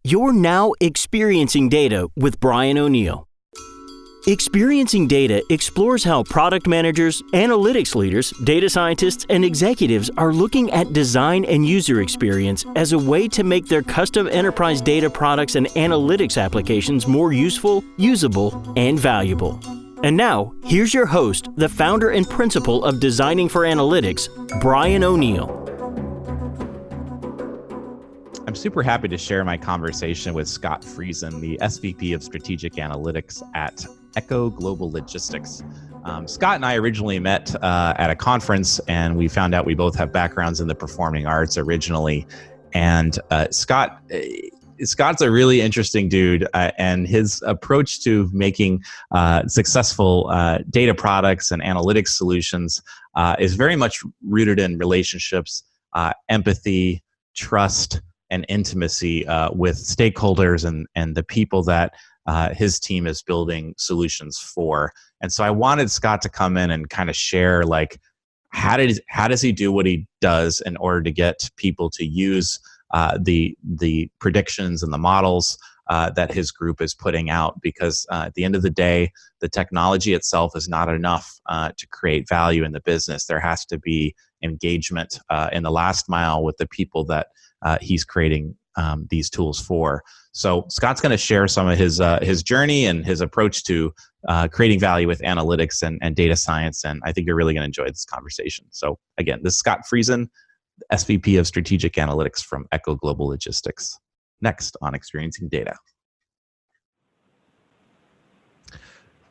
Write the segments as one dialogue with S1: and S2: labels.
S1: You're now experiencing data with Brian O'Neill. Experiencing Data explores how product managers, analytics leaders, data scientists, and executives are looking at design and user experience as a way to make their custom enterprise data products and analytics applications more useful, usable, and valuable. And now, here's your host, the founder and principal of Designing for Analytics, Brian O'Neill.
S2: I'm super happy to share my conversation with Scott Friesen, the SVP of Strategic Analytics at Echo Global Logistics. Scott and I originally met at a conference, and we found out we both have backgrounds in the performing arts originally. And Scott's a really interesting dude, and his approach to making successful data products and analytics solutions is very much rooted in relationships, empathy, trust, and intimacy with stakeholders and the people that his team is building solutions for. And so I wanted Scott to come in and kind of share, like, how does he do what he does in order to get people to use the predictions and the models that his group is putting out, because at the end of the day, the technology itself is not enough to create value in the business. There has to be engagement in the last mile with the people that he's creating these tools for. So Scott's going to share some of his journey and his approach to creating value with analytics and data science, and I think you're really going to enjoy this conversation. So again, this is Scott Friesen, SVP of Strategic Analytics from Echo Global Logistics. Next on Experiencing Data.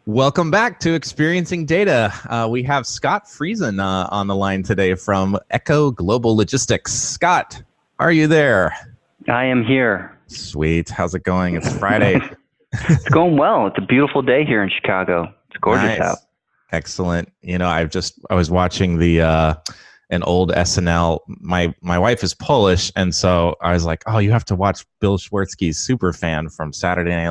S2: Welcome back to Experiencing Data. We have Scott Friesen on the line today from Echo Global Logistics. Scott, are you there?
S3: I am here.
S2: Sweet. How's it going? It's Friday.
S3: It's going well. It's a beautiful day here in Chicago. It's gorgeous out.
S2: Excellent. You know, I was watching an old SNL. My wife is Polish, and so I was like, oh, you have to watch Bill Schwartzky's Superfan from Saturday Night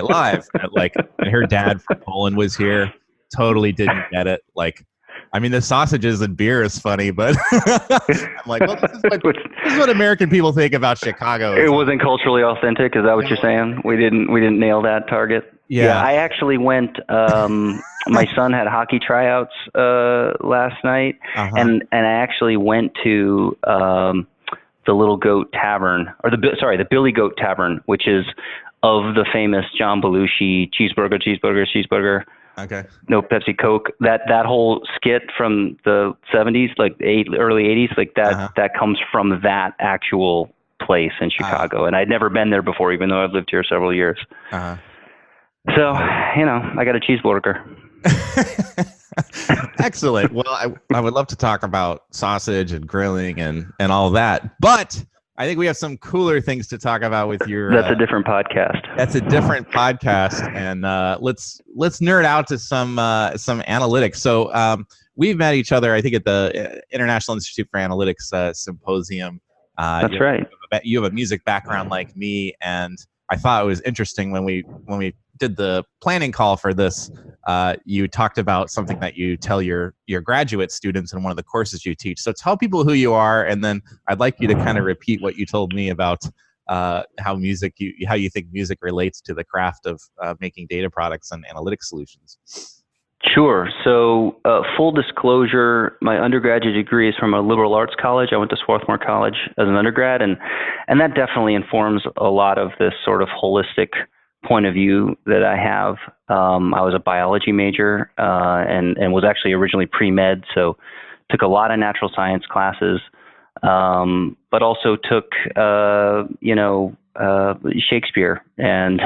S2: Live. And her dad from Poland was here. Totally didn't get it. Like, I mean, the sausages and beer is funny, but I'm like, well, this is what American people think about Chicago.
S3: It wasn't culturally authentic. Is that what you're saying? We didn't nail that target. Yeah, I actually went. My son had hockey tryouts last night, and I actually went to the Little Goat Tavern, or the Billy Goat Tavern, which is of the famous John Belushi cheeseburger. Okay. No Pepsi Coke. That whole skit from the 70s, like early 80s, like that that comes from that actual place in Chicago, and I'd never been there before, even though I've lived here several years. So, I got a cheeseburger.
S2: Excellent. Well, I would love to talk about sausage and grilling and all that, but I think we have some cooler things to talk about with your.
S3: That's a different podcast.
S2: That's a different podcast, and let's nerd out to some analytics. So we've met each other, I think, at the International Institute for Analytics symposium.
S3: That's right.
S2: You have a music background like me, and I thought it was interesting when we did the planning call for this. You talked about something that you tell your graduate students in one of the courses you teach. So tell people who you are, and then I'd like you to kind of repeat what you told me about how you think music relates to the craft of making data products and analytics solutions.
S3: Sure. So full disclosure, my undergraduate degree is from a liberal arts college. I went to Swarthmore College as an undergrad, and that definitely informs a lot of this sort of holistic point of view that I have. I was a biology major and was actually originally pre-med, so took a lot of natural science classes, but also took Shakespeare, and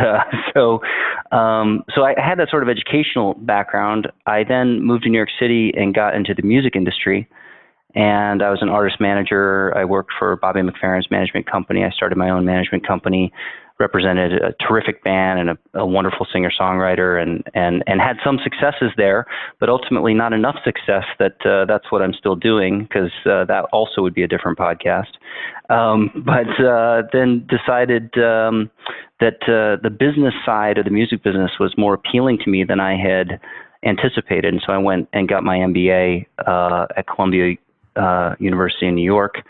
S3: so I had that sort of educational background. I then moved to New York City and got into the music industry, and I was an artist manager. I worked for Bobby McFerrin's management company. I started my own management company, represented a terrific band and a wonderful singer-songwriter, and had some successes there, but ultimately not enough success that that's what I'm still doing, because that also would be a different podcast. But then decided that the business side of the music business was more appealing to me than I had anticipated, and so I went and got my MBA at Columbia University in New York,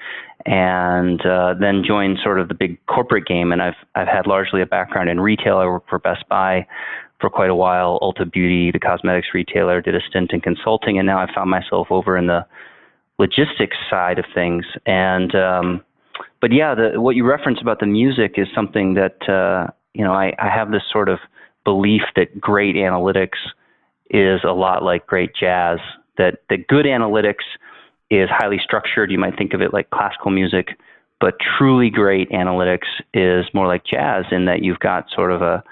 S3: and then joined sort of the big corporate game. And I've had largely a background in retail. I worked for Best Buy for quite a while, Ulta Beauty, the cosmetics retailer, did a stint in consulting, and now I found myself over in the logistics side of things. And but yeah, what you referenced about the music is something that I have this sort of belief that great analytics is a lot like great jazz. That good analytics is highly structured. You might think of it like classical music, but truly great analytics is more like jazz in that you've got sort of a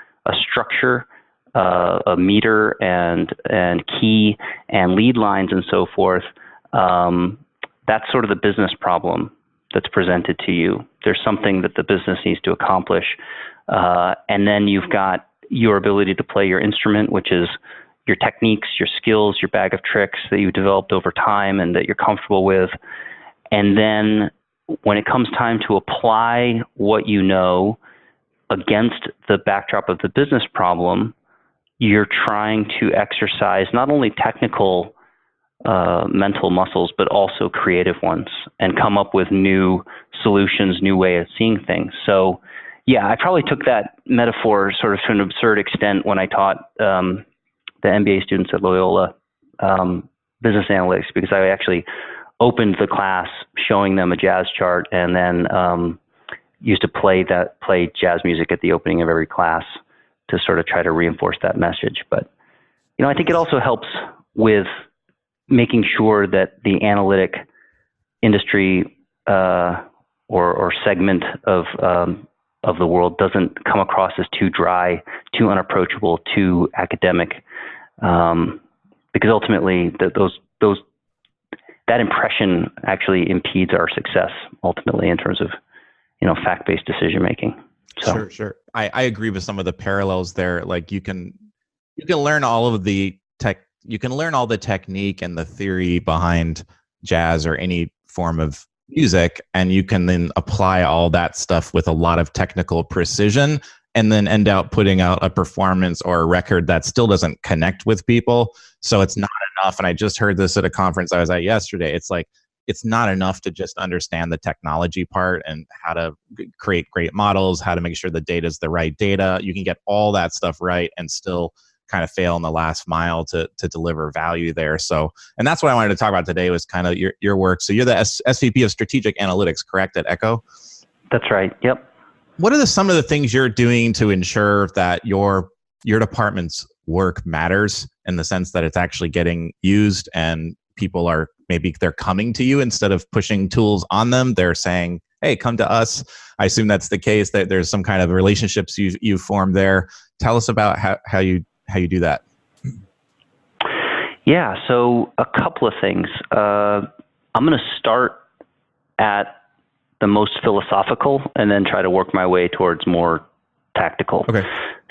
S3: structure, a meter and key and lead lines and so forth. That's sort of the business problem that's presented to you. There's something that the business needs to accomplish. And then you've got your ability to play your instrument, which is your techniques, your skills, your bag of tricks that you've developed over time and that you're comfortable with. And then when it comes time to apply what you know against the backdrop of the business problem, you're trying to exercise not only technical mental muscles, but also creative ones and come up with new solutions, new way of seeing things. So yeah, I probably took that metaphor sort of to an absurd extent when I taught the MBA students at Loyola business analytics, because I actually opened the class showing them a jazz chart and then used to play jazz music at the opening of every class to sort of try to reinforce that message. But, I think it also helps with making sure that the analytic industry or segment of the world doesn't come across as too dry, too unapproachable, too academic, because ultimately that impression actually impedes our success ultimately in terms of fact-based decision making. So.
S2: Sure. I agree with some of the parallels there. Like you can learn all of the you can learn all the technique and the theory behind jazz or any form of music, and you can then apply all that stuff with a lot of technical precision and then end up putting out a performance or a record that still doesn't connect with people. So it's not enough. And I just heard this at a conference I was at yesterday. It's like, it's not enough to just understand the technology part and how to create great models, how to make sure the data is the right data. You can get all that stuff right and still kind of fail in the last mile to deliver value there. So, and that's what I wanted to talk about today was kind of your work. So you're the SVP of Strategic Analytics, correct, at Echo?
S3: That's right. Yep.
S2: What are some of the things you're doing to ensure that your department's work matters in the sense that it's actually getting used and people are they're coming to you instead of pushing tools on them? They're saying, hey, come to us. I assume that's the case, that there's some kind of relationships you've formed there. Tell us about how you do that.
S3: Yeah, so a couple of things. I'm going to start at the most philosophical and then try to work my way towards more tactical.
S2: Okay.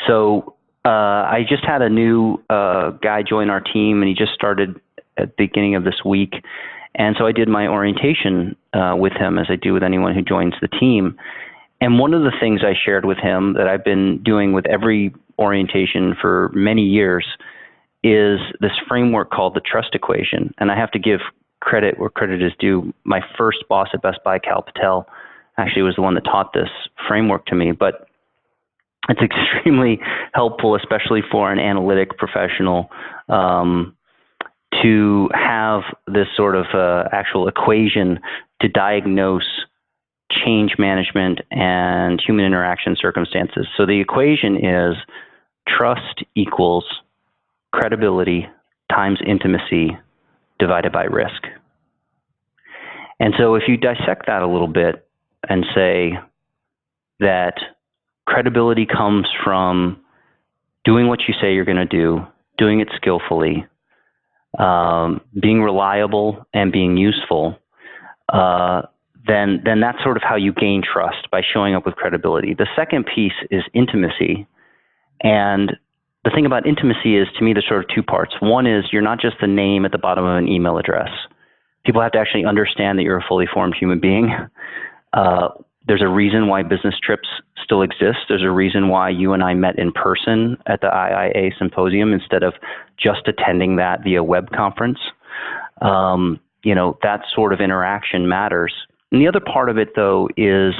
S3: So I just had a new guy join our team, and he just started at the beginning of this week. And so I did my orientation with him, as I do with anyone who joins the team. And one of the things I shared with him that I've been doing with every orientation for many years is this framework called the trust equation. And I have to give credit where credit is due. My first boss at Best Buy, Cal Patel, actually was the one that taught this framework to me. But it's extremely helpful, especially for an analytic professional, to have this sort of actual equation to diagnose change management and human interaction circumstances. So the equation is trust equals credibility times intimacy divided by risk. And so if you dissect that a little bit and say that credibility comes from doing what you say you're going to do, doing it skillfully, being reliable and being useful, then that's sort of how you gain trust, by showing up with credibility. The second piece is intimacy. And the thing about intimacy is, to me, there's sort of two parts. One is you're not just the name at the bottom of an email address. People have to actually understand that you're a fully formed human being. There's a reason why business trips still exist. There's a reason why you and I met in person at the IIA symposium instead of just attending that via web conference. that sort of interaction matters. And the other part of it, though, is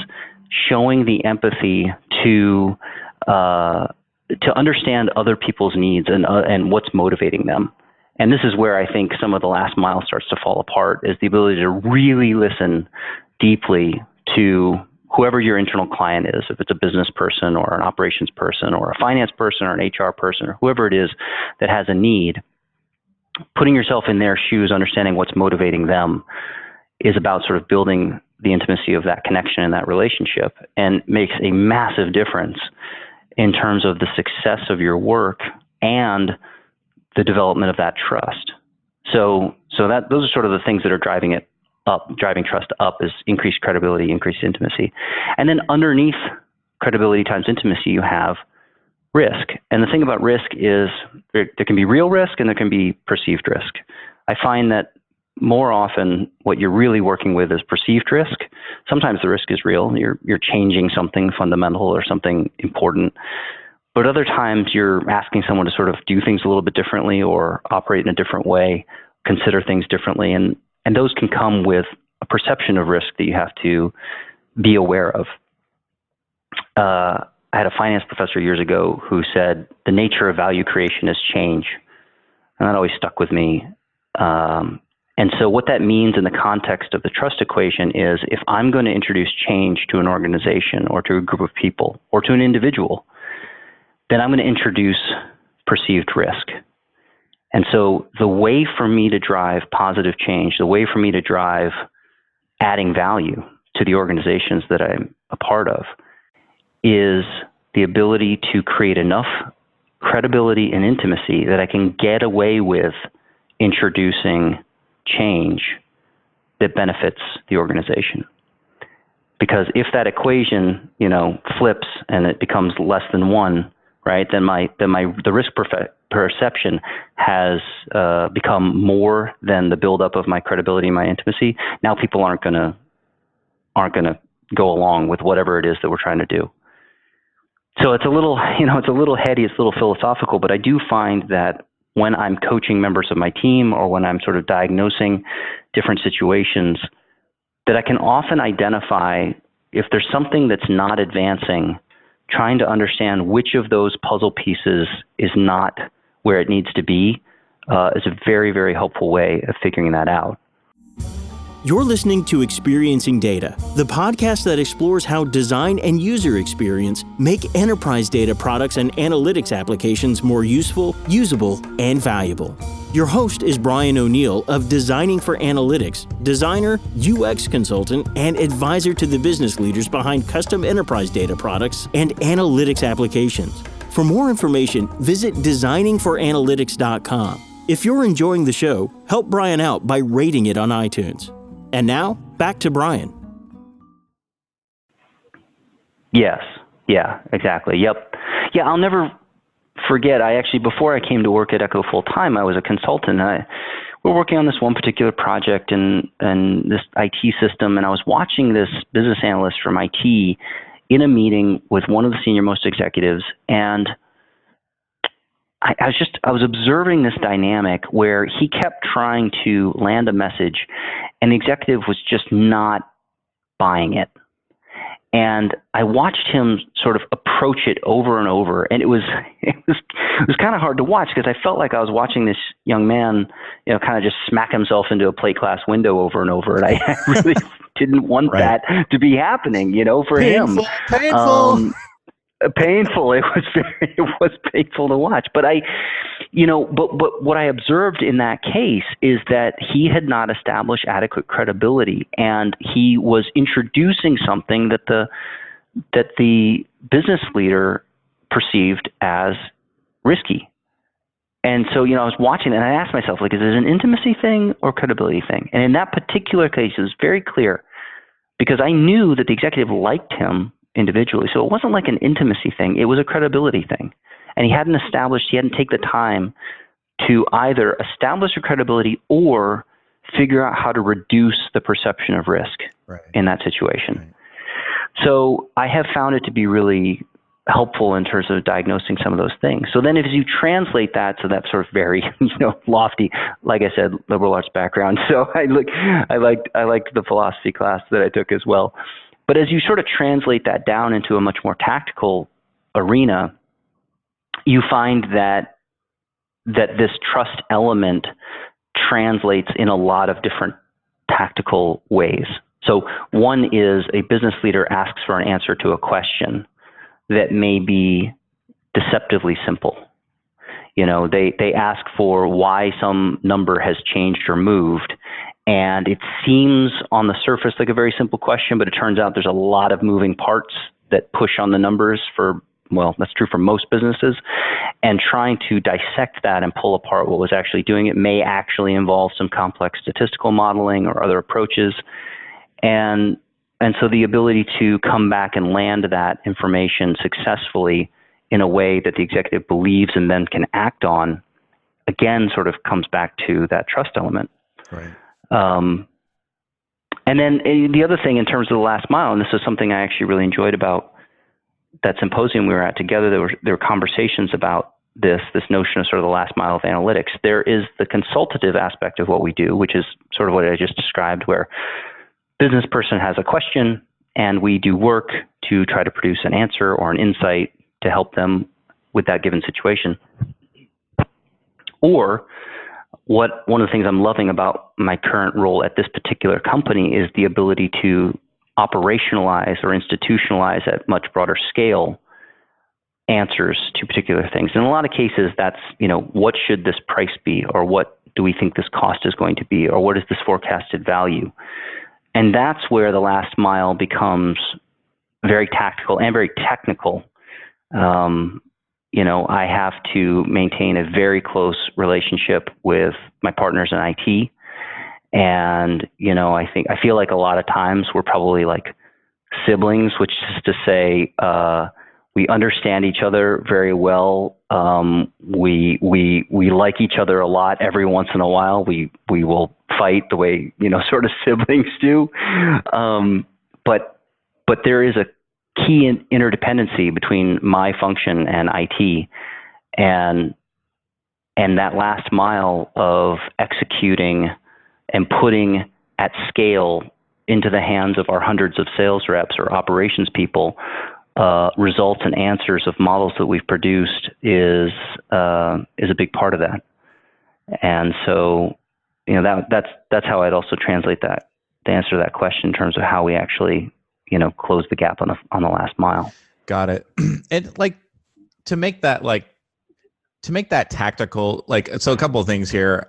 S3: showing the empathy to understand other people's needs and what's motivating them. And this is where I think some of the last mile starts to fall apart, is the ability to really listen deeply to whoever your internal client is, if it's a business person or an operations person or a finance person or an HR person or whoever it is that has a need. Putting yourself in their shoes, understanding what's motivating them, is about sort of building the intimacy of that connection and that relationship, and makes a massive difference in terms of the success of your work and the development of that trust. So those are sort of the things that are driving trust up, is increased credibility, increased intimacy. And then underneath credibility times intimacy, you have risk. And the thing about risk is there can be real risk and there can be perceived risk. I find that more often what you're really working with is perceived risk. Sometimes the risk is real. You're changing something fundamental or something important. But other times you're asking someone to sort of do things a little bit differently or operate in a different way, consider things differently. And those can come with a perception of risk that you have to be aware of. I had a finance professor years ago who said the nature of value creation is change. And that always stuck with me. And so what that means in the context of the trust equation is, if I'm going to introduce change to an organization or to a group of people or to an individual, then I'm going to introduce perceived risk. And so the way for me to drive positive change, the way for me to drive adding value to the organizations that I'm a part of, is the ability to create enough credibility and intimacy that I can get away with introducing change that benefits the organization. Because if that equation, flips and it becomes less than one, right, then the risk perception has become more than the buildup of my credibility and my intimacy. Now people aren't gonna go along with whatever it is that we're trying to do. So it's a little heady, it's a little philosophical, but I do find that when I'm coaching members of my team or when I'm sort of diagnosing different situations, that I can often identify if there's something that's not advancing, trying to understand which of those puzzle pieces is not where it needs to be, is a very, very helpful way of figuring that out.
S1: You're listening to Experiencing Data, the podcast that explores how design and user experience make enterprise data products and analytics applications more useful, usable, and valuable. Your host is Brian O'Neill of Designing for Analytics, designer, UX consultant, and advisor to the business leaders behind custom enterprise data products and analytics applications. For more information, visit designingforanalytics.com. If you're enjoying the show, help Brian out by rating it on iTunes. And now, back to Brian.
S3: Yes. Yeah, exactly. Yep. Yeah, I'll never forget, before I came to work at Echo full-time, I was a consultant. We're working on this one particular project and this IT system, and I was watching this business analyst from IT in a meeting with one of the senior most executives, and I was observing this dynamic where he kept trying to land a message and the executive was just not buying it. And I watched him sort of approach it over and over. And it was kind of hard to watch because I felt like I was watching this young man, kind of just smack himself into a plate glass window over and over. And I really didn't want that to be happening, for him.
S2: Painful.
S3: Painful. It was painful to watch. But but what I observed in that case is that he had not established adequate credibility, and he was introducing something that the business leader perceived as risky. And so, I was watching and I asked myself, is it an intimacy thing or credibility thing? And in that particular case, it was very clear because I knew that the executive liked him individually. So it wasn't like an intimacy thing. It was a credibility thing. And he hadn't taken the time to either establish a credibility or figure out how to reduce the perception of risk in that situation. Right. So I have found it to be really helpful in terms of diagnosing some of those things. So then, if you translate that to that sort of very, lofty, like I said, liberal arts background. So I liked the philosophy class that I took as well. But as you sort of translate that down into a much more tactical arena, you find that this trust element translates in a lot of different tactical ways. So one is a business leader asks for an answer to a question that may be deceptively simple. They ask for why some number has changed or moved, and it seems on the surface like a very simple question, but it turns out there's a lot of moving parts that push on the numbers that's true for most businesses. And trying to dissect that and pull apart what was actually doing it may actually involve some complex statistical modeling or other approaches. And so the ability to come back and land that information successfully in a way that the executive believes and then can act on, again, sort of comes back to that trust element.
S2: Right.
S3: And then the other thing in terms of the last mile, and this is something I actually really enjoyed about that symposium we were at together, there were conversations about this notion of sort of the last mile of analytics. There is the consultative aspect of what we do, which is sort of what I just described, where business person has a question and we do work to try to produce an answer or an insight to help them with that given situation. Or one of the things I'm loving about my current role at this particular company is the ability to operationalize or institutionalize at much broader scale answers to particular things. In a lot of cases, that's, what should this price be, or what do we think this cost is going to be, or what is this forecasted value? And that's where the last mile becomes very tactical and very technical. I have to maintain a very close relationship with my partners in IT. And, I feel like a lot of times we're probably like siblings, which is to say, we understand each other very well. We like each other a lot. Every once in a while, we will fight the way, sort of siblings do. But there is a key interdependency between my function and IT, and that last mile of executing and putting at scale into the hands of our hundreds of sales reps or operations people results and answers of models that we've produced is a big part of that. And so, that's how I'd also translate that, to answer that question in terms of how we actually, close the gap on the last mile.
S2: Got it. And to make that tactical, so a couple of things here.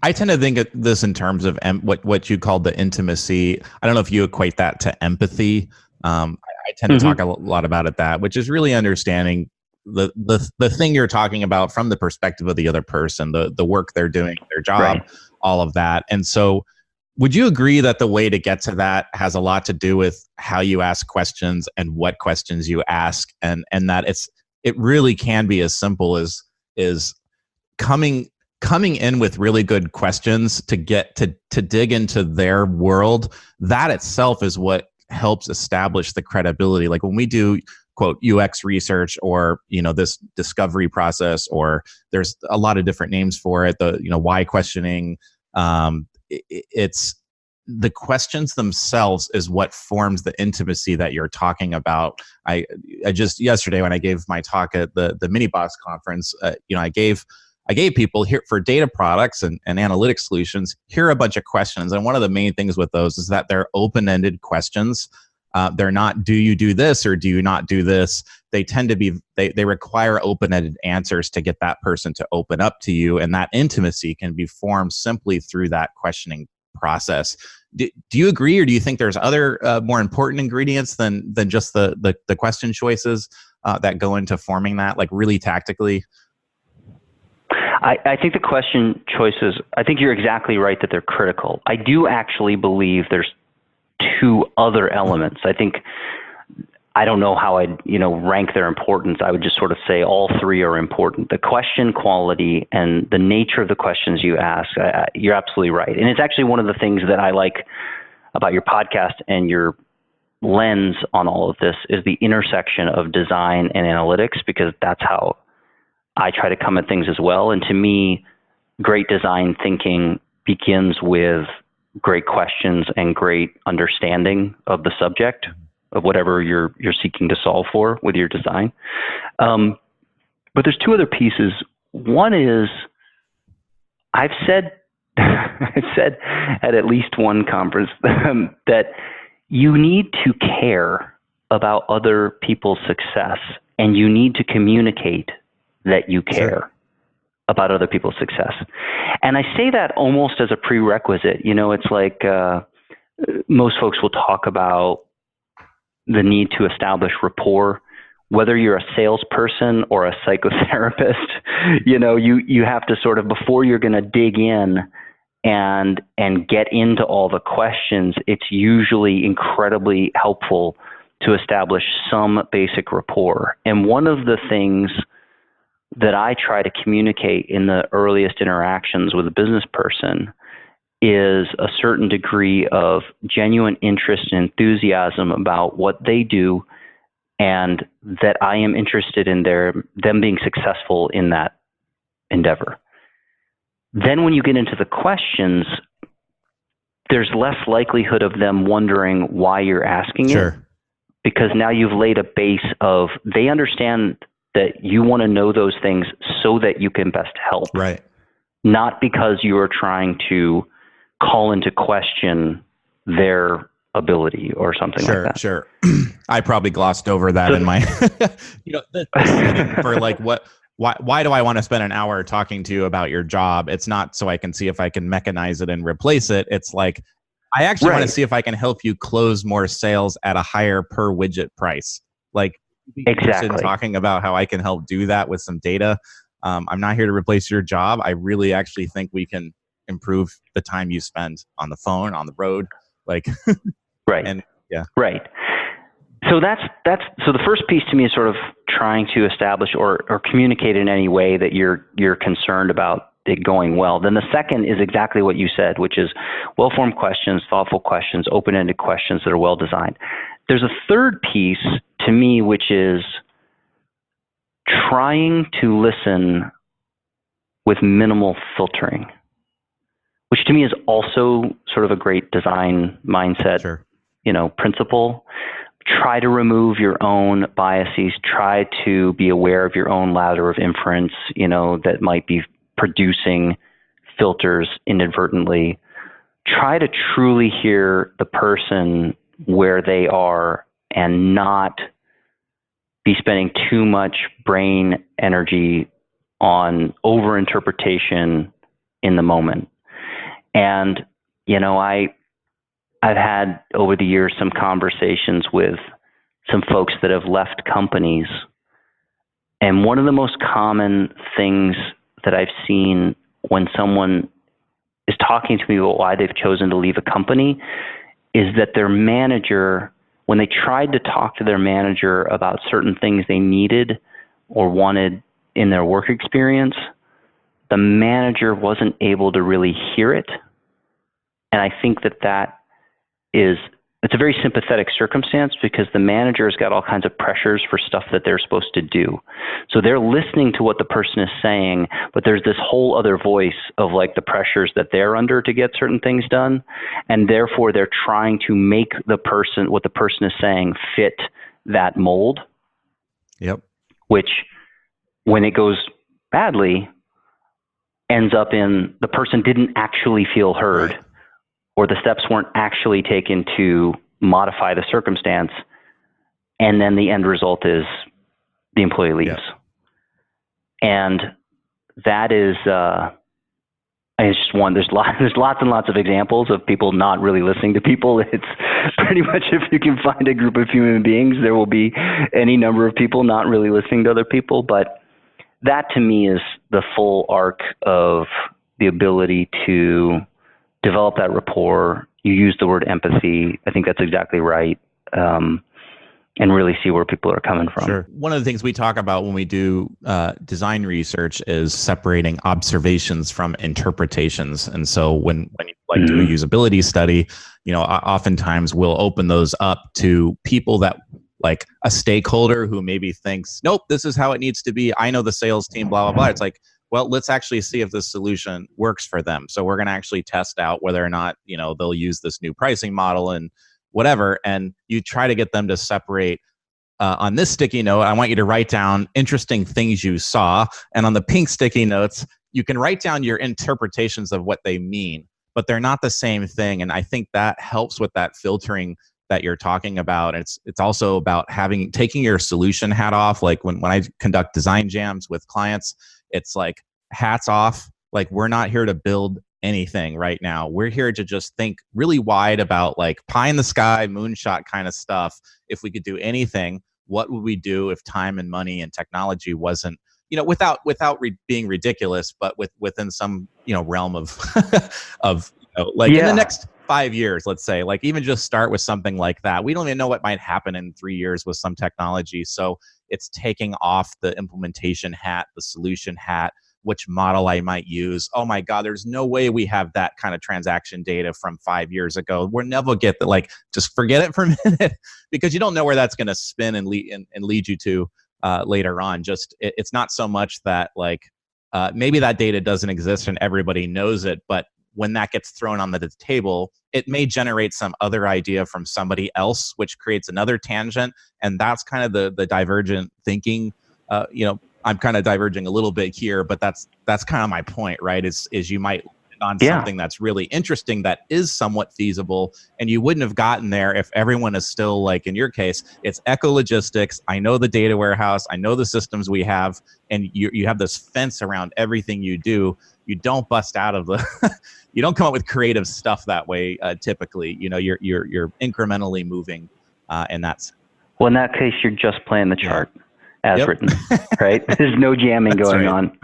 S2: I tend to think of this in terms of what you called the intimacy. I don't know if you equate that to empathy. I tend to talk a lot about it, which is really understanding the thing you're talking about from the perspective of the other person, the work they're doing, their job, right, all of that. And so would you agree that the way to get to that has a lot to do with how you ask questions and what questions you ask, and that it really can be as simple as coming in with really good questions to get to dig into their world? That itself is what helps establish the credibility. Like when we do quote UX research, or this discovery process, or there's a lot of different names for it, the why questioning, it's the questions themselves is what forms the intimacy that you're talking about. I just yesterday when I gave my talk at the Mini Boss conference, I gave people here for data products and analytic solutions, here are a bunch of questions. And one of the main things with those is that they're open-ended questions. They're not, do you do this or do you not do this? They tend to be, they require open-ended answers to get that person to open up to you. And that intimacy can be formed simply through that questioning process. Do you agree, or do you think there's other more important ingredients than just the question choices that go into forming that, like really tactically?
S3: I think the question choices, I think you're exactly right that they're critical. I do actually believe there's two other elements. I don't know how I'd, rank their importance. I would just sort of say all three are important. The question quality and the nature of the questions you ask, you're absolutely right. And it's actually one of the things that I like about your podcast and your lens on all of this is the intersection of design and analytics, because that's how I try to come at things as well. And to me, great design thinking begins with great questions and great understanding of the subject of whatever you're seeking to solve for with your design. But there's two other pieces. One is, I've said at least one conference that you need to care about other people's success, and you need to communicate that you care about other people's success. And I say that almost as a prerequisite. It's like most folks will talk about the need to establish rapport. Whether you're a salesperson or a psychotherapist, you have to sort of, before you're going to dig in and get into all the questions, it's usually incredibly helpful to establish some basic rapport. And one of the things that I try to communicate in the earliest interactions with a business person is a certain degree of genuine interest and enthusiasm about what they do, and that I am interested in them being successful in that endeavor. Then when you get into the questions, there's less likelihood of them wondering why you're asking it, because now you've laid a base of, they understand that you want to know those things so that you can best help.
S2: Right.
S3: Not because you are trying to call into question their ability or something like that.
S2: Sure. I probably glossed over that in my, for like, why do I want to spend an hour talking to you about your job? It's not so I can see if I can mechanize it and replace it. It's like, I actually want to see if I can help you close more sales at a higher per widget price. Like,
S3: exactly.
S2: Talking about how I can help do that with some data. I'm not here to replace your job. I really actually think we can improve the time you spend on the phone, on the road. Like,
S3: right.
S2: And yeah.
S3: Right. So so the first piece to me is sort of trying to establish or communicate in any way that you're concerned about it going well. Then the second is exactly what you said, which is well-formed questions, thoughtful questions, open-ended questions that are well-designed. There's a third piece to me, which is trying to listen with minimal filtering, which to me is also sort of a great design mindset, principle. Try to remove your own biases. Try to be aware of your own ladder of inference, that might be producing filters inadvertently. Try to truly hear the person where they are and not be spending too much brain energy on overinterpretation in the moment. And, I've had over the years some conversations with some folks that have left companies. And one of the most common things that I've seen when someone is talking to me about why they've chosen to leave a company is that their manager, when they tried to talk to their manager about certain things they needed or wanted in their work experience, the manager wasn't able to really hear it. And I think it's a very sympathetic circumstance, because the manager has got all kinds of pressures for stuff that they're supposed to do. So they're listening to what the person is saying, but there's this whole other voice of like the pressures that they're under to get certain things done. And therefore they're trying to make what the person is saying fit that mold.
S2: Yep.
S3: Which, when it goes badly, ends up in the person didn't actually feel heard.
S2: Right.
S3: Or the steps weren't actually taken to modify the circumstance, and then the end result is the employee leaves.
S2: Yeah.
S3: And that is, it's just one. There's lots and lots of examples of people not really listening to people. It's pretty much, if you can find a group of human beings, there will be any number of people not really listening to other people. But that to me is the full arc of the ability to develop that rapport. You use the word empathy. I think that's exactly right. and really see where people are coming from.
S2: Sure. One of the things we talk about when we do design research is separating observations from interpretations. And so when you do a usability study, oftentimes we'll open those up to people that, like a stakeholder who maybe thinks, nope, this is how it needs to be. I know the sales team, blah, blah, blah. It's like, well, let's actually see if this solution works for them. So we're going to actually test out whether or not, they'll use this new pricing model and whatever. And you try to get them to separate. On this sticky note, I want you to write down interesting things you saw. And on the pink sticky notes, you can write down your interpretations of what they mean, but they're not the same thing. And I think that helps with that filtering that you're talking about. It's also about taking your solution hat off. Like when I conduct design jams with clients, it's like hats off. Like, we're not here to build anything right now. We're here to just think really wide about like pie in the sky, moonshot kind of stuff. If we could do anything, what would we do if time and money and technology wasn't, without being ridiculous, but within some, realm of in the next 5 years, let's say, like even just start with something like that. We don't even know what might happen in 3 years with some technology. So it's taking off the implementation hat, the solution hat, which model I might use. Oh my God, there's no way we have that kind of transaction data from 5 years ago. We'll never get that. Like, just forget it for a minute because you don't know where that's going to spin and lead you to later on. Just it's not so much that maybe that data doesn't exist and everybody knows it, but when that gets thrown on the table, it may generate some other idea from somebody else, which creates another tangent. And that's kind of the divergent thinking. I'm kind of diverging a little bit here, but that's kind of my point, right? Is you might land on something that's really interesting that is somewhat feasible, and you wouldn't have gotten there if everyone is still, like in your case, it's Echo Logistics. I know the data warehouse. I know the systems we have, and you have this fence around everything you do. You don't bust out of you don't come up with creative stuff that way. Typically, you're incrementally moving, and that's.
S3: Well, in that case, you're just playing the chart. Yeah. As written, right? There's no jamming going on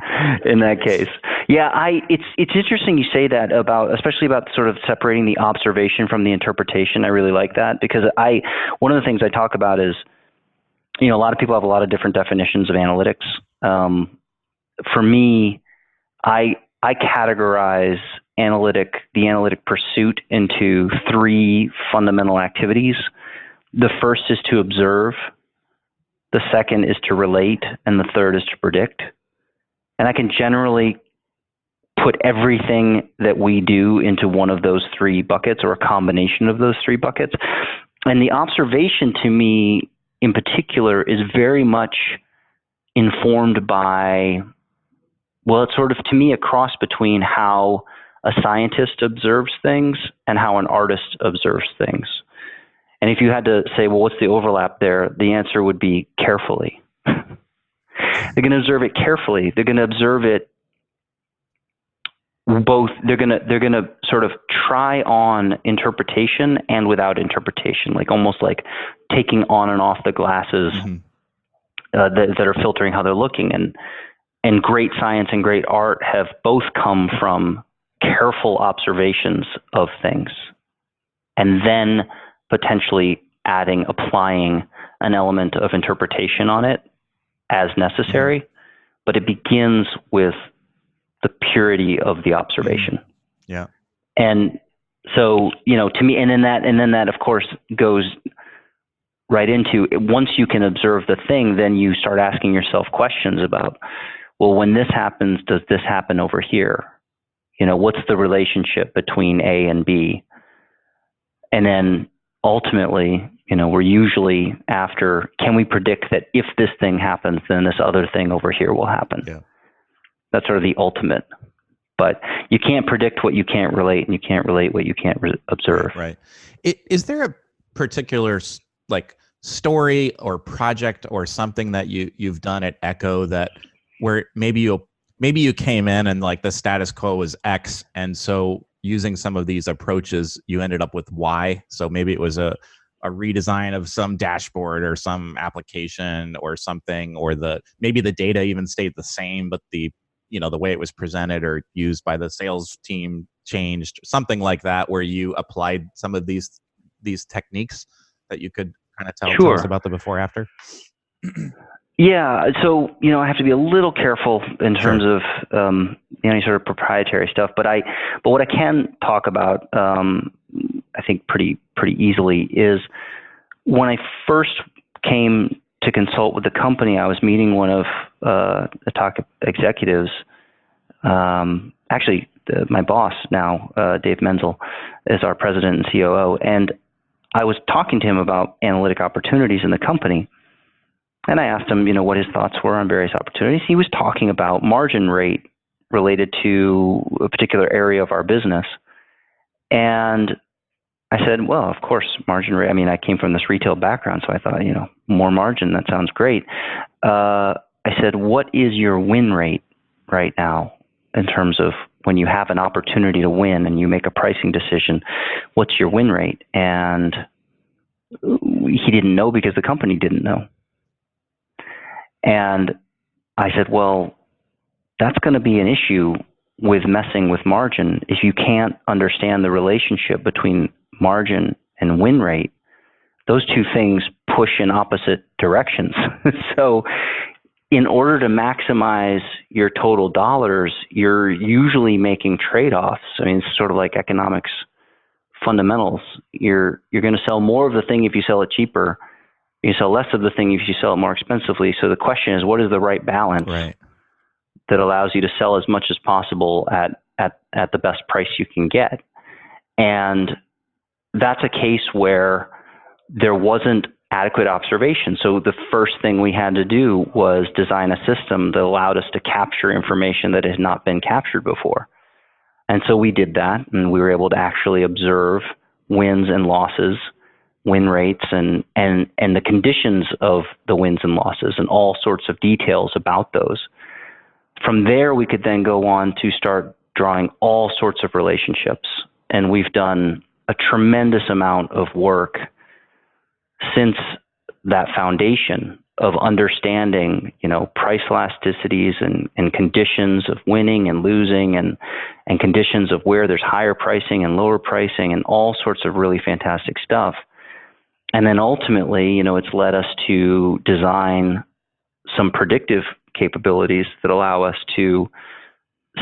S3: in that case. Yeah, it's interesting you say that especially about sort of separating the observation from the interpretation. I really like that because one of the things I talk about is, a lot of people have a lot of different definitions of analytics. For me, I categorize the analytic pursuit into 3 fundamental activities. The first is to observe. The second is to relate, and the third is to predict. And I can generally put everything that we do into one of those 3 buckets or a combination of those 3 buckets. And the observation to me in particular is very much informed by, well, it's sort of to me a cross between how a scientist observes things and how an artist observes things. And if you had to say, well, what's the overlap there? The answer would be carefully. They're going to observe it carefully. They're going to observe it both. They're going to sort of try on interpretation and without interpretation, like almost like taking on and off the glasses that are filtering how they're looking. And great science and great art have both come from careful observations of things, and then potentially applying an element of interpretation on it as necessary, but it begins with the purity of the observation.
S2: Yeah.
S3: And so, to me, and then that of course goes right into, once you can observe the thing, then you start asking yourself questions about, well, when this happens, does this happen over here? What's the relationship between A and B? And then ultimately, we're usually after, can we predict that if this thing happens, then this other thing over here will happen?
S2: Yeah. That's
S3: sort of the ultimate. But you can't predict what you can't relate, and you can't relate what you can't observe.
S2: Right. Is there a particular story or project or something that you've done at Echo that where maybe you came in and the status quo was X, and so using some of these approaches, you ended up with Y. So maybe it was a redesign of some dashboard or some application or something, or maybe the data even stayed the same, but the way it was presented or used by the sales team changed, something like that, where you applied some of these techniques that you could kind of tell us about the before after?
S3: Yeah, so I have to be a little careful in terms of any sort of proprietary stuff, but what I can talk about, I think pretty easily, is when I first came to consult with the company, I was meeting one of the top executives. Actually, my boss now, Dave Menzel, is our president and COO, and I was talking to him about analytic opportunities in the company. And I asked him, what his thoughts were on various opportunities. He was talking about margin rate related to a particular area of our business. And I said, well, of course, margin rate. I mean, I came from this retail background, so I thought, more margin, that sounds great. I said, what is your win rate right now in terms of when you have an opportunity to win and you make a pricing decision? What's your win rate? And he didn't know because the company didn't know. And I said, well, that's going to be an issue with messing with margin if you can't understand the relationship between margin and win rate. Those two things push in opposite directions. So in order to maximize your total dollars, you're usually making trade-offs. I mean, it's sort of like economics fundamentals. You're going to sell more of the thing if you sell it cheaper. You sell less of the thing if you sell it more expensively. So the question is, what is the right balance that allows you to sell as much as possible at the best price you can get? And that's a case where there wasn't adequate observation. So the first thing we had to do was design a system that allowed us to capture information that had not been captured before. And so we did that, and we were able to actually observe wins and losses, win rates, and the conditions of the wins and losses, and all sorts of details about those. From there, we could then go on to start drawing all sorts of relationships. And we've done a tremendous amount of work since that foundation of understanding, price elasticities and conditions of winning and losing, and conditions of where there's higher pricing and lower pricing, and all sorts of really fantastic stuff. And then ultimately, it's led us to design some predictive capabilities that allow us to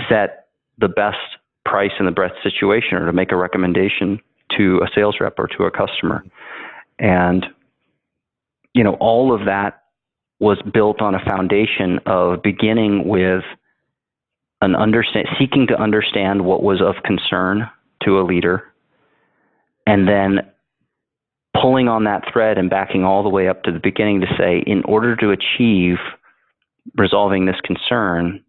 S3: set the best price in the best situation, or to make a recommendation to a sales rep or to a customer. And, all of that was built on a foundation of beginning with seeking to understand what was of concern to a leader, and then pulling on that thread and backing all the way up to the beginning to say, in order to achieve resolving this concern,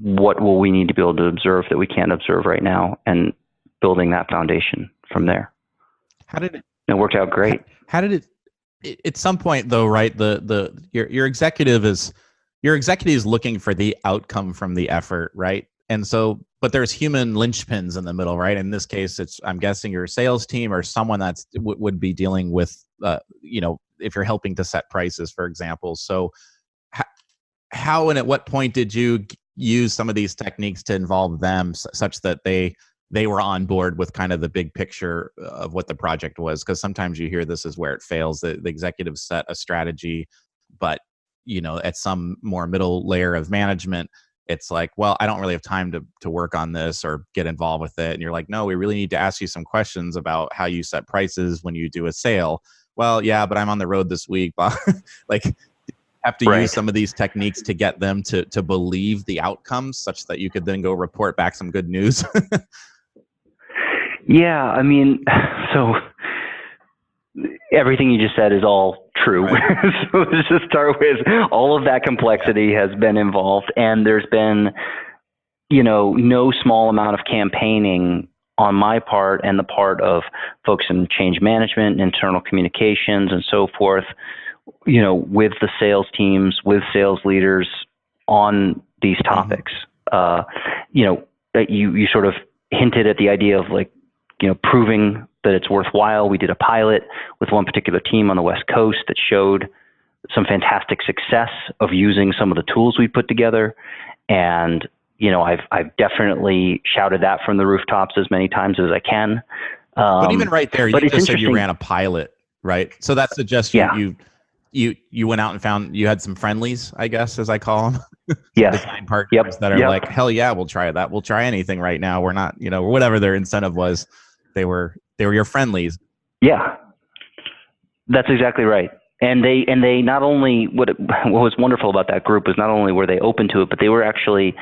S3: what will we need to be able to observe that we can't observe right now, and building that foundation from there.
S2: How did it?
S3: It worked out great.
S2: How did it? At some point, though, right? Your executive is looking for the outcome from the effort, right? And so, but there's human linchpins in the middle, right? In this case, I'm guessing your sales team or someone that's would be dealing with, if you're helping to set prices, for example. So, how and at what point did you use some of these techniques to involve them such that they were on board with kind of the big picture of what the project was? Because sometimes you hear this is where it fails. The executives set a strategy, but at some more middle layer of management, it's like, well, I don't really have time to work on this or get involved with it. And you're like, no, we really need to ask you some questions about how you set prices when you do a sale. Well, yeah, but I'm on the road this week. Like, have to use some of these techniques to get them to believe the outcomes such that you could then go report back some good news.
S3: Yeah, I mean, so everything you just said is all true. Right. So let's just start with all of that complexity has been involved, and there's been, no small amount of campaigning on my part and the part of folks in change management, internal communications, and so forth, with the sales teams, with sales leaders on these topics. You sort of hinted at the idea of proving that it's worthwhile. We did a pilot with one particular team on the West Coast that showed some fantastic success of using some of the tools we put together. And, I've definitely shouted that from the rooftops as many times as I can.
S2: But even right there, you just said you ran a pilot, right? So that suggests you went out and found, you had some friendlies, I guess, as I call them, some design partners that are like, hell yeah, we'll try that. We'll try anything right now. We're not, or whatever their incentive was. They were your friendlies.
S3: Yeah, that's exactly right. And they not only, what was wonderful about that group was not only were they open to it, but they were actually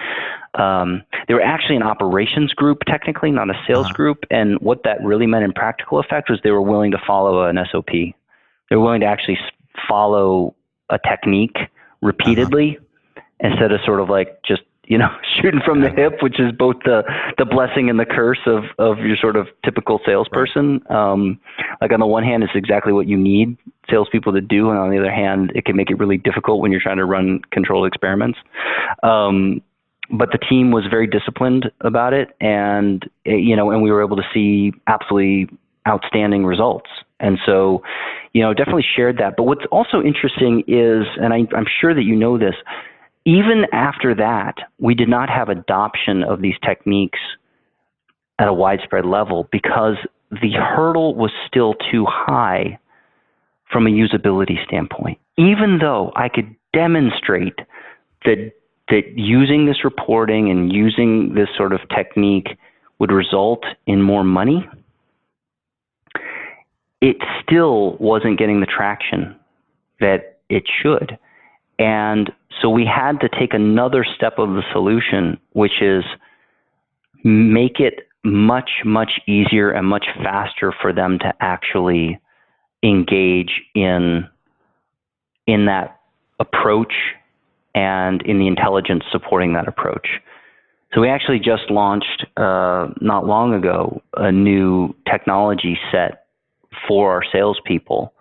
S3: an operations group, technically, not a sales group. And what that really meant in practical effect was they were willing to follow an SOP. They were willing to actually follow a technique repeatedly instead of sort of like just, shooting from the hip, which is both the blessing and the curse of your sort of typical salesperson. Right. Like on the one hand, it's exactly what you need salespeople to do. And on the other hand, it can make it really difficult when you're trying to run controlled experiments. But the team was very disciplined about it. And we were able to see absolutely outstanding results. And so, definitely shared that. But what's also interesting is, and I'm sure that you know this, even after that, we did not have adoption of these techniques at a widespread level because the hurdle was still too high from a usability standpoint. Even though I could demonstrate that using this reporting and using this sort of technique would result in more money, it still wasn't getting the traction that it should. And so we had to take another step of the solution, which is make it much, much easier and much faster for them to actually engage in that approach and in the intelligence supporting that approach. So we actually just launched, not long ago, a new technology set for our salespeople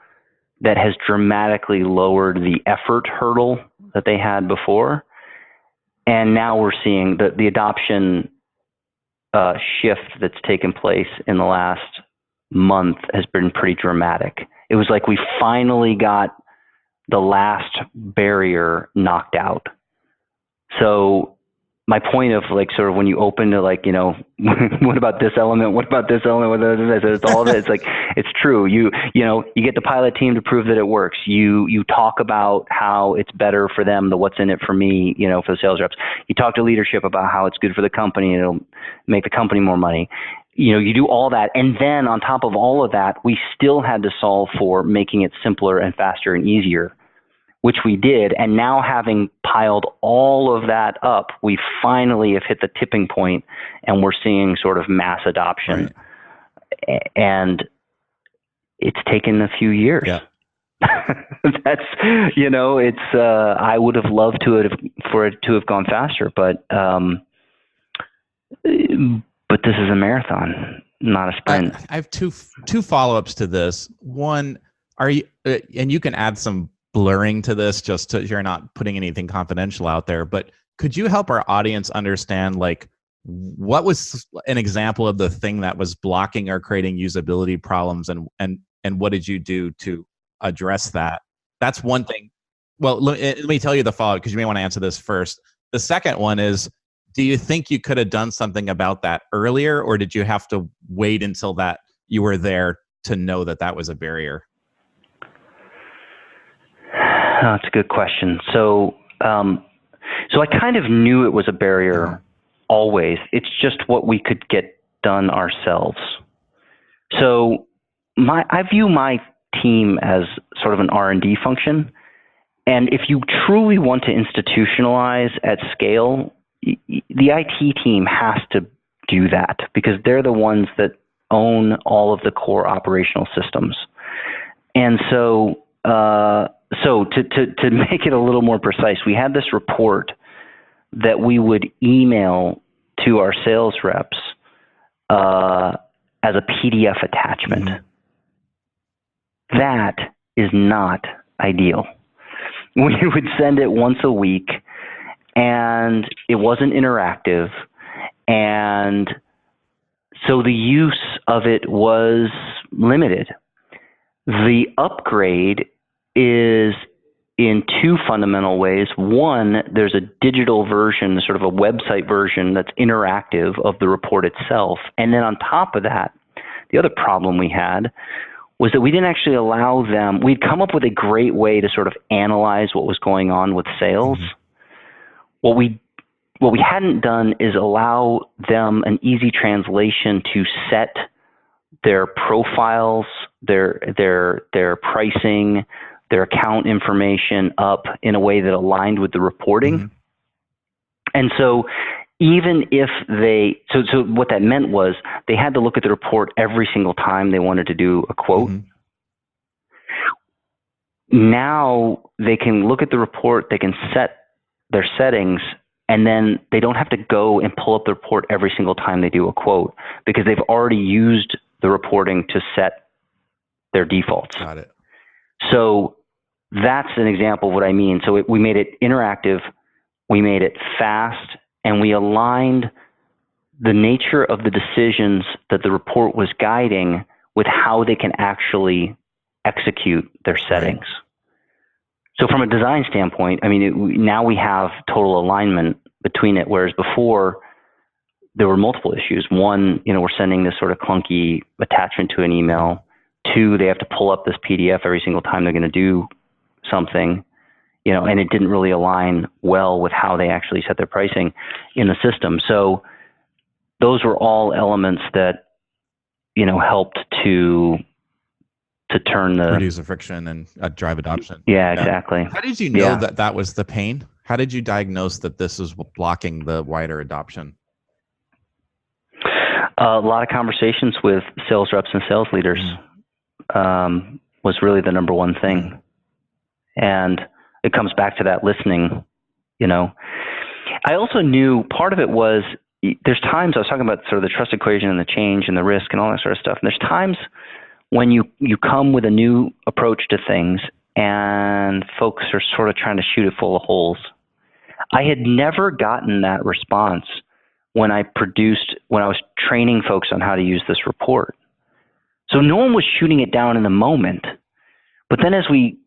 S3: that has dramatically lowered the effort hurdle that they had before. And now we're seeing the adoption shift that's taken place in the last month has been pretty dramatic. It was like we finally got the last barrier knocked out. So my point of like sort of when you open to like, what about this element? What about this element? What about this? It's all of it. It's like, it's true. You get the pilot team to prove that it works. You talk about how it's better for them, the what's in it for me, for the sales reps. You talk to leadership about how it's good for the company and it'll make the company more money. You do all that. And then on top of all of that, we still had to solve for making it simpler and faster and easier, which we did. And now having piled all of that up, we finally have hit the tipping point and we're seeing sort of mass adoption. Right. And it's taken a few years. Yeah. That's, it's, I would have loved for it to have gone faster, but this is a marathon, not a sprint.
S2: I have two follow-ups to this. One, are you, and you can add some blurring to this just so you're not putting anything confidential out there, but could you help our audience understand like what was an example of the thing that was blocking or creating usability problems and what did you do to address that? That's one thing. Well, let me tell you the follow-up because you may want to answer this first. The second one is, do you think you could have done something about that earlier, or did you have to wait until that you were there to know that was a barrier?
S3: That's a good question. So I kind of knew it was a barrier always. It's just what we could get done ourselves. So I view my team as sort of an R&D function. And if you truly want to institutionalize at scale, the IT team has to do that because they're the ones that own all of the core operational systems. And so to make it a little more precise, we had this report that we would email to our sales reps as a PDF attachment. Mm-hmm. That is not ideal. We would send it once a week, and it wasn't interactive, and so the use of it was limited. The upgrade is in two fundamental ways. One, there's a digital version, sort of a website version that's interactive of the report itself. And then on top of that, the other problem we had was that we didn't actually allow them. We'd come up with a great way to sort of analyze what was going on with sales. What we hadn't done is allow them an easy translation to set their profiles, their pricing, their account information up in a way that aligned with the reporting. And so even if so what that meant was they had to look at the report every single time they wanted to do a quote. Now they can look at the report, they can set their settings, and then they don't have to go and pull up the report every single time they do a quote because they've already used the reporting to set their defaults.
S2: Got it.
S3: So that's an example of what I mean. So we made it interactive, we made it fast, and we aligned the nature of the decisions that the report was guiding with how they can actually execute their settings. So from a design standpoint, I mean, now we have total alignment between it, whereas before there were multiple issues. One, we're sending this sort of clunky attachment to an email. Two, they have to pull up this PDF every single time they're going to do something, and it didn't really align well with how they actually set their pricing in the system. So those were all elements that, helped to turn
S2: reduce the friction and drive adoption.
S3: Yeah, exactly.
S2: How did you know that was the pain? How did you diagnose that this is blocking the wider adoption?
S3: A lot of conversations with sales reps and sales leaders was really the number one thing. And it comes back to that listening, I also knew part of it was there's times I was talking about sort of the trust equation and the change and the risk and all that sort of stuff. And there's times when you come with a new approach to things and folks are sort of trying to shoot it full of holes. I had never gotten that response when I was training folks on how to use this report. So no one was shooting it down in the moment. But then as we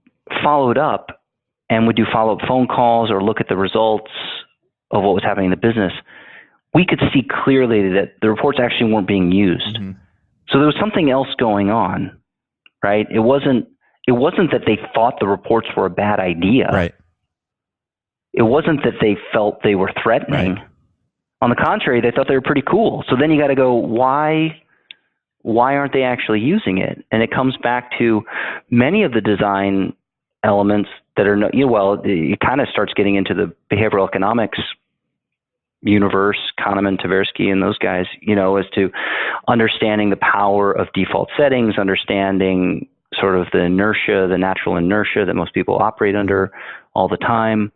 S3: followed up and would do follow-up phone calls or look at the results of what was happening in the business, we could see clearly that the reports actually weren't being used. So there was something else going on, right? It wasn't that they thought the reports were a bad idea.
S2: Right.
S3: It wasn't that they felt they were threatening.
S2: Right.
S3: On the contrary, they thought they were pretty cool. So then you got to go, why aren't they actually using it? And it comes back to many of the design elements that are, it kind of starts getting into the behavioral economics universe, Kahneman, Tversky, and those guys, as to understanding the power of default settings, understanding sort of the natural inertia that most people operate under all the time,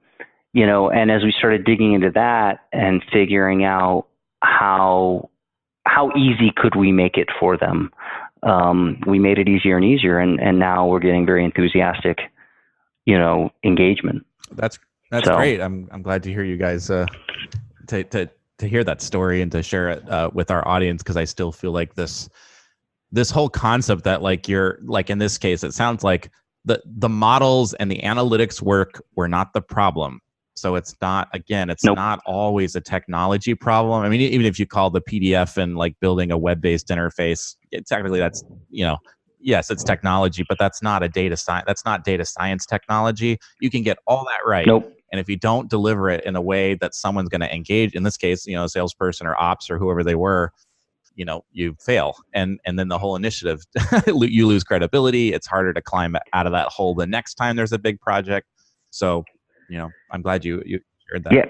S3: and as we started digging into that and figuring out how easy could we make it for them, we made it easier and easier, and now we're getting very enthusiastic, engagement.
S2: That's great. I'm glad to hear you guys to hear that story and to share it with our audience, because I still feel like this whole concept that in this case, it sounds like the models and the analytics work were not the problem. So it's not, again, it's not always a technology problem. I mean, even if you call the PDF and building a web-based interface, technically that's, yes, it's technology, but that's not data science technology. You can get all that right. And if you don't deliver it in a way that someone's going to engage, in this case, a salesperson or ops or whoever they were, you fail. And then the whole initiative, you lose credibility. It's harder to climb out of that hole the next time there's a big project. So, I'm glad you shared that.
S3: Yeah,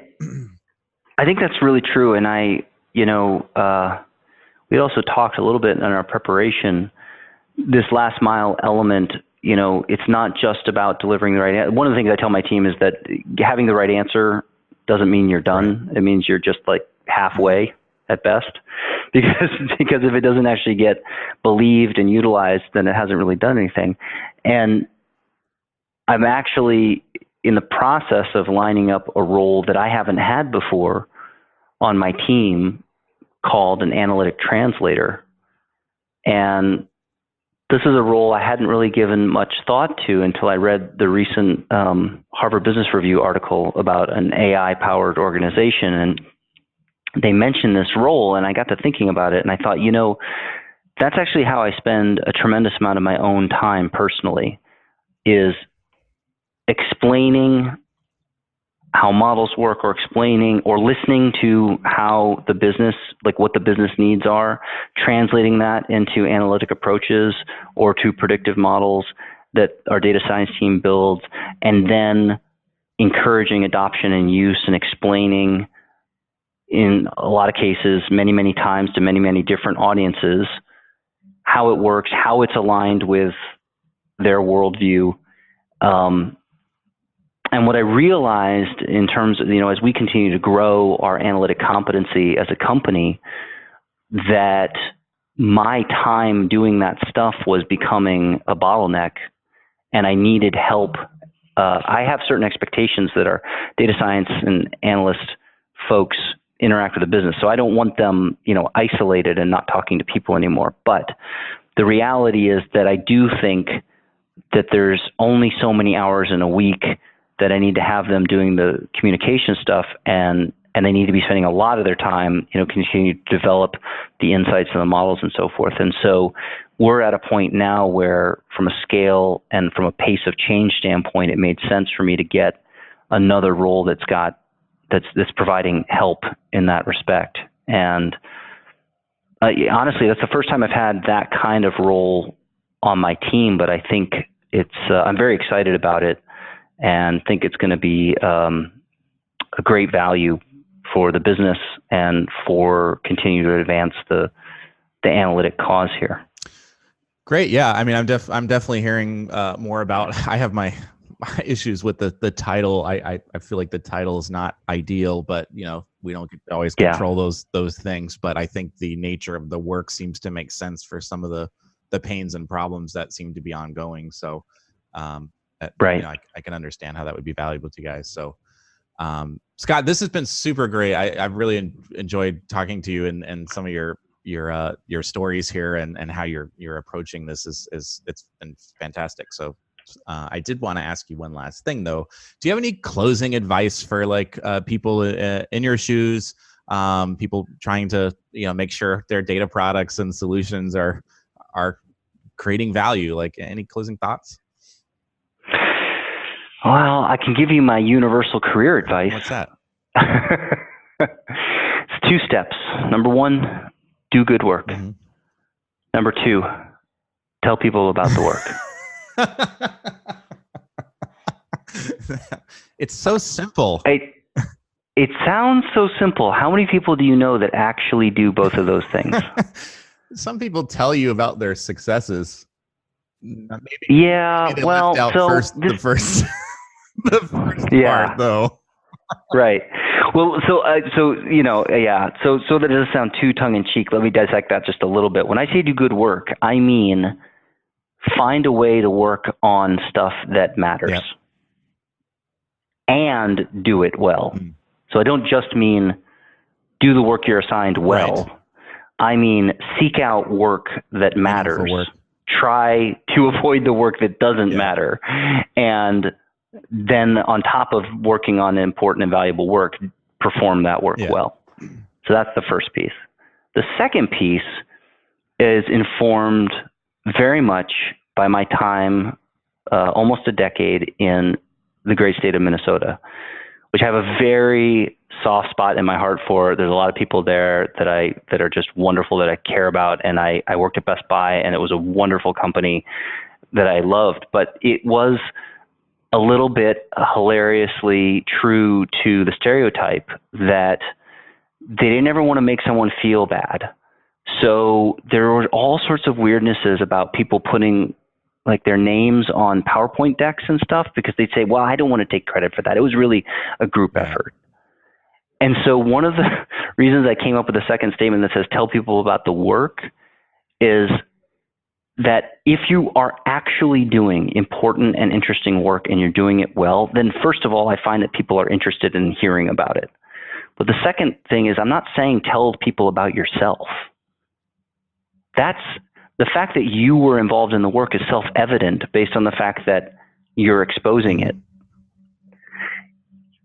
S3: I think that's really true. And we also talked a little bit in our preparation, this last mile element. It's not just about delivering the right answer. One of the things I tell my team is that having the right answer doesn't mean you're done. Right. It means you're just halfway at best, because if it doesn't actually get believed and utilized, then it hasn't really done anything. And I'm actually in the process of lining up a role that I haven't had before on my team called an analytic translator. And this is a role I hadn't really given much thought to until I read the recent Harvard Business Review article about an AI-powered organization. And they mentioned this role, and I got to thinking about it, and I thought, that's actually how I spend a tremendous amount of my own time personally, is explaining how models work, or explaining or listening to how the business, like what the business needs are, translating that into analytic approaches or to predictive models that our data science team builds, and then encouraging adoption and use and explaining in a lot of cases, many, many times to many, many different audiences, how it works, how it's aligned with their worldview. And what I realized in terms of, as we continue to grow our analytic competency as a company, that my time doing that stuff was becoming a bottleneck, and I needed help. I have certain expectations that our data science and analyst folks interact with the business. So I don't want them, isolated and not talking to people anymore. But the reality is that I do think that there's only so many hours in a week that I need to have them doing the communication stuff, and they need to be spending a lot of their time, continue to develop the insights and the models and so forth. And so we're at a point now where, from a scale and from a pace of change standpoint, it made sense for me to get another role that's providing help in that respect. And honestly, that's the first time I've had that kind of role on my team, but I think I'm very excited about it, and think it's going to be a great value for the business and for continuing to advance the analytic cause here.
S2: Great. Yeah. I mean, I'm definitely hearing more about, I have my issues with the title. I feel like the title is not ideal, but we don't always control those things. But I think the nature of the work seems to make sense for some of the pains and problems that seem to be ongoing. So,
S3: right.
S2: I can understand how that would be valuable to you guys. So, Scott, this has been super great. I've really enjoyed talking to you and some of your stories here and how you're approaching this it's been fantastic. So, I did want to ask you one last thing though. Do you have any closing advice for people in your shoes, people trying to make sure their data products and solutions are creating value? Like, any closing thoughts?
S3: Well, I can give you my universal career advice.
S2: What's that?
S3: It's 2 steps. Number 1, do good work.
S2: Mm-hmm.
S3: Number 2, tell people about the work.
S2: It's so simple.
S3: It sounds so simple. How many people do you know that actually do both of those things?
S2: Some people tell you about their successes. Maybe they
S3: well,
S2: left out the first part though.
S3: Right. Well, so that doesn't sound too tongue-in-cheek. Let me dissect that just a little bit. When I say do good work, I mean find a way to work on stuff that matters.
S2: Yep.
S3: And do it well. Mm. So I don't just mean do the work you're assigned well. Right. I mean seek out work that matters. Work. Try to avoid the work that doesn't matter. And then on top of working on important and valuable work, perform that work well. So that's the first piece. The second piece is informed very much by my time, almost a decade in the great state of Minnesota, which I have a very soft spot in my heart for. There's a lot of people there that are just wonderful, that I care about. And I worked at Best Buy, and it was a wonderful company that I loved, but it was a little bit hilariously true to the stereotype that they didn't ever want to make someone feel bad. So there were all sorts of weirdnesses about people putting their names on PowerPoint decks and stuff, because they'd say, well, I don't want to take credit for that. It was really a group effort. And so one of the reasons I came up with the second statement that says, tell people about the work, is that if you are actually doing important and interesting work and you're doing it well, then first of all, I find that people are interested in hearing about it. But the second thing is, I'm not saying tell people about yourself. That's the fact that you were involved in the work is self-evident based on the fact that you're exposing it.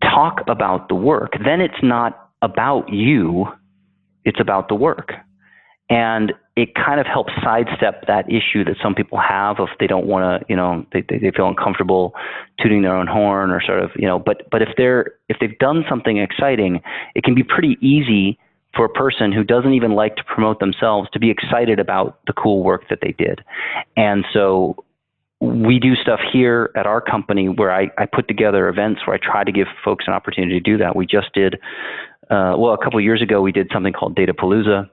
S3: Talk about the work. Then it's not about you, it's about the work. And it kind of helps sidestep that issue that some people have if they don't want to, they feel uncomfortable tooting their own horn or sort of, but if they've done something exciting, it can be pretty easy for a person who doesn't even like to promote themselves to be excited about the cool work that they did. And so we do stuff here at our company where I put together events where I try to give folks an opportunity to do that. We just did, a couple of years ago, we did something called Datapalooza,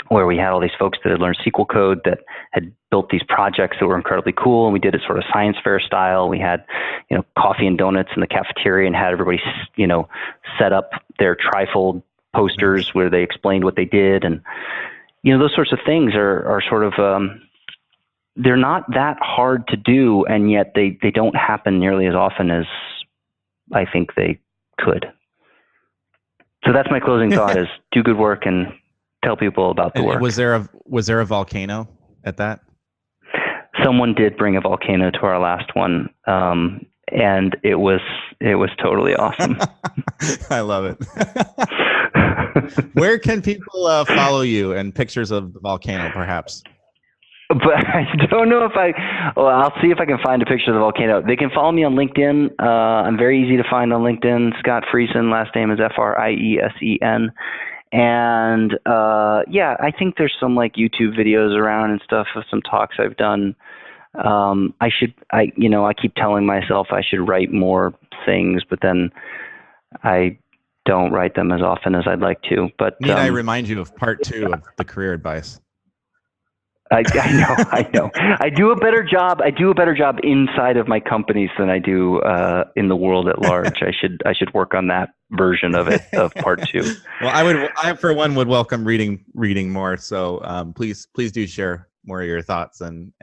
S3: where we had all these folks that had learned SQL code that had built these projects that were incredibly cool. And we did it sort of science fair style. We had, coffee and donuts in the cafeteria and had everybody, set up their trifold posters where they explained what they did. And, those sorts of things are sort of, they're not that hard to do. And yet they don't happen nearly as often as I think they could. So that's my closing thought is do good work and tell people about the work.
S2: Was there a volcano at that?
S3: Someone did bring a volcano to our last one, and it was totally awesome.
S2: I love it. Where can people follow you and pictures of the volcano, perhaps?
S3: But I don't know if I'll see if I can find a picture of the volcano. They can follow me on LinkedIn. I'm very easy to find on LinkedIn. Scott Friesen, last name is Friesen. And I think there's some like YouTube videos around and stuff of some talks I've done. I keep telling myself I should write more things, but then I don't write them as often as I'd like to. But
S2: need I remind you of part 2 of the career advice?
S3: I know. I do a better job inside of my companies than I do in the world at large. I should work on that version of it, of part 2.
S2: Well, I for one would welcome reading more. So please do share more of your thoughts and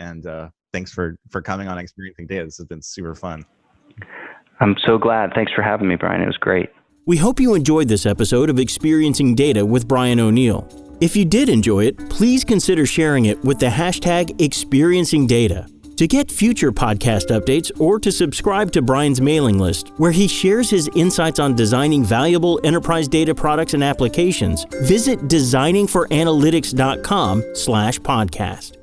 S2: thanks for coming on Experiencing Data. This has been super fun.
S3: I'm so glad. Thanks for having me, Brian. It was great.
S1: We hope you enjoyed this episode of Experiencing Data with Brian O'Neill. If you did enjoy it, please consider sharing it with the hashtag #ExperiencingData. To get future podcast updates or to subscribe to Brian's mailing list, where he shares his insights on designing valuable enterprise data products and applications, visit designingforanalytics.com/podcast.